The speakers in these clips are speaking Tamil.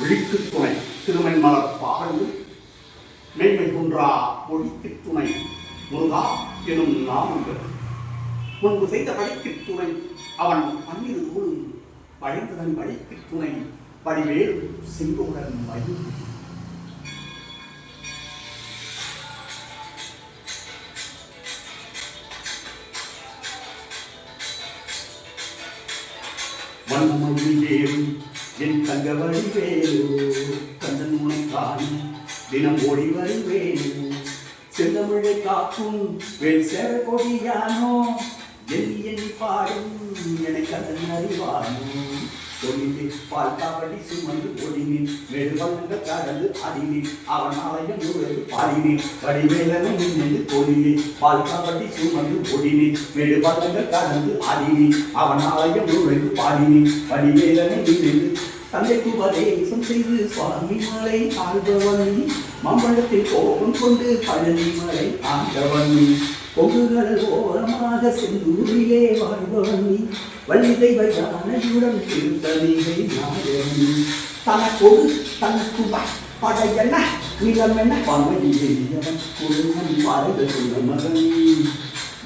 விழிக்கு துணை திருமண்மலர் பாடல் மேன்மை குன்றா ஒழிக்கு துணை முருகா எனும் நாமங்கள் முன்பு செய்த பழிக்கு துணை அவன் பன்னிரு தோளும் பழைந்ததன் பழிக்கு துணை படிவேறு செங்கோடன் மயில் வண்ணமொழிவேலும் என் தங்க வழிவேலோ கந்தன் உனக்கான தினம் ஓடி வருவேனோ செந்தமிழை காக்கும் வேல் சேர கொடியானோ எண்ணி எண்ணி பாடும் எனக்கு அதன் அறிவானோ ஒளிந்து பால் காவடி சுமந்து ஒளினேன் மேடு வண்ணங்கள் கடந்து அடினேன் அவன் ஆலயம் முழுவது பாடினேன் வடிவேலனை நின்று கொடினேன் பால் காவடி சுமந்து ஒளினேன் மேடு வண்ணங்கள் கடந்து அடினேன் அவன் ஆலயம் முழுவது பாடினேன் வடிவேலனை நின்று தந்தைக்கு உபதேசம் செய்து சுவாமி மலை ஆழ்பவன் மம்பளத்தில் கோபம் கொண்டு பழனி மலை ஆண்டவன் பொங்குகள் ஓரமாக செந்தூரிலே வாழ்பவன் வள்ளி தெய்வ யானையுடன் திருத்தணிகை நாயகன் தனக்கொரு தனக்கு படையென்ன நிலம் என்ன பமையவன் குழுமன் பாருங்கள் சொல்ல மகன்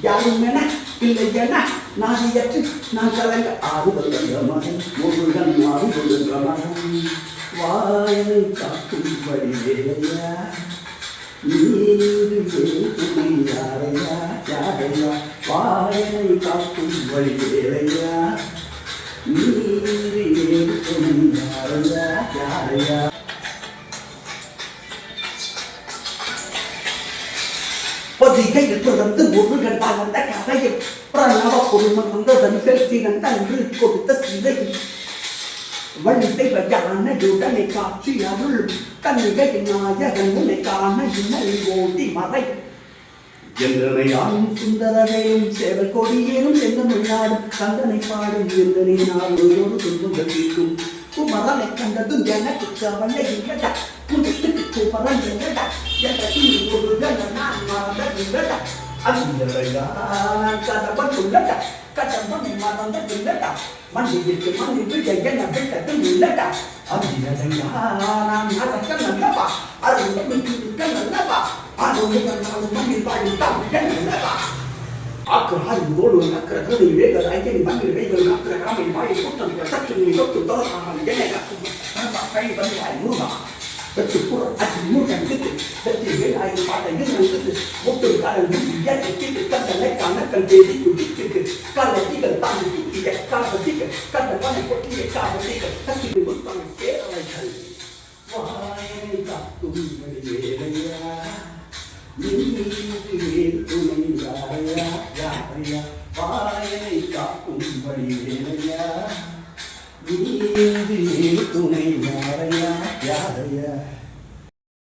யாரும் என இல்லை என நாதியற்று நான் கலங்க ஆறுதல் என்ற மகன் முருகன் ஆறுதல் என்ற மகன் வாயனை காக்கும் வழிவேலையா நீரு துணை யாரையா யாரையா வாயனை காக்கும் வழிவேலையா நீரு துணை யாரையா யாரையா பொதிகையில் தொடர்ந்து முருகன் வந்த கதையில் பிரணவ பொருமன் வந்ததன் செல்சிகன் தன்று கொடுத்த சிலையில் வள்ளித்தை யானையுடனை காட்சி அருள் கண்ணிகையின் நாயகன் உன்னை காண இன்னல் ஓடி மறை எந்தனை யாரும் சுந்தரவேயும் சேவல் கொடியேறும் செந்தமிழ்நாடும் கந்தனை பாடும் எந்தனை நாளோடு துன்பங்கள் தீர்க்கும் குமரனை கண்டதும் எனக்கு கவலை இல்லடா கும்பிட்டு குமரன் இல்லடா எனக்கு ஒரு நான் மறந்த இல்லடா அந்தரையா கதவன் உள்ளடா கதவன் மறந்த இல்லடா மண்ணிற்கு மண்ணிற்கு என்ன விட்டதும் இல்லடா அந்தரையா நான் நடக்க நல்லவா அது இருக்க நல்லவா அது மண்ணில் பாடித்தான் நல்லவா ஆக்கிறாரின் தோடு நக்கரகளை வேக ஐயனி மண்ணில் வேகள் நக்கர காமை மாயை கூட்டம் சற்று நீ தொட்டு தொடராமல் என்னை காக்கும் கை வந்து வாய் முருகா வெட்டு புற அது மூட்டம் கிட்டு வெற்றி வேலாயின் பாட்டை இருந்தது ஒட்டு காலம் இயற்கை கிட்டு கண்டனை கணக்கல் தேடி குடிக்கிட்டு காலத்திகள் தாண்டி கிட்டிய காலத்திகள் கண்ட பனை கொட்டிய காலத்திகள் கட்டிட்டு முத்தான பேரவைகள் வாயனை காக்கும் வேலையா நீர் துணை யாரையா யாரையா வாயனை காக்கும் வழி வேலையா நீர் துணை யாரையா யாரையா